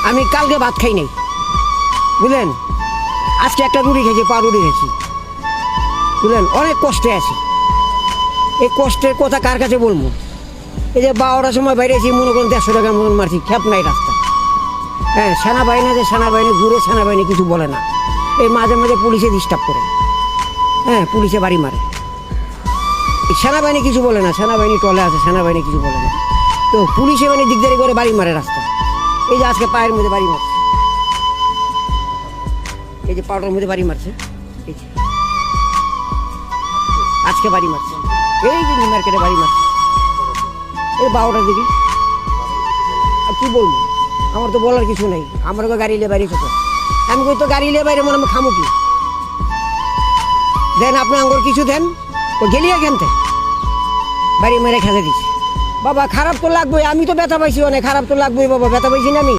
আমি কালকে ভাত খাই নাই, বুঝলেন? আজকে একটা রুটি খেয়েছি, পাউরুটি খেয়েছি, বুঝলেন? অনেক কষ্টে আছি। এই কষ্টের কথা কার কাছে বলবো? এই যে 12টার সময় বাইরেছি, মনে করুন 150 টাকার মতন মারছি, খেপ নাই রাস্তা। হ্যাঁ, সেনাবাহিনী আছে, সেনাবাহিনী ঘুরে, সেনাবাহিনী কিছু বলে না। এই মাঝে মাঝে পুলিশে ডিস্টার্ব করে, হ্যাঁ, পুলিশে বাড়ি মারে। এই সেনাবাহিনী কিছু বলে না, সেনাবাহিনী টলে আছে, সেনাবাহিনী কিছু বলে না। তো পুলিশে মানে দিকদারি করে বাড়ি মারে রাস্তা। এই যে আজকে পায়ের মধ্যে বাড়ি মারছে, এই যে পাউডার মধ্যে বাড়ি মারছে, এই যে আজকে বাড়ি মারছে, এই যে নিউ মার্কেটে বাড়ি মারছে, এই 12টার দিকে। আর কি বলবো, আমার তো বলার কিছু নেই। আমার তো গাড়ি নিয়ে বাইরে খেতে, আমি কই তো গাড়ি নিয়ে বাইরে মনে আমি খামো কি? দেন আপনি আঙ্গুর কিছু দেন, ও গেলিয়ে খেনতে বাড়ি মেরে খেতে দিচ্ছে। বাবা খারাপ তো লাগবে, আমি তো ব্যথা পাইছি অনেক, খারাপ তো লাগবেই বাবা, ব্যথা পাইছি না আমি।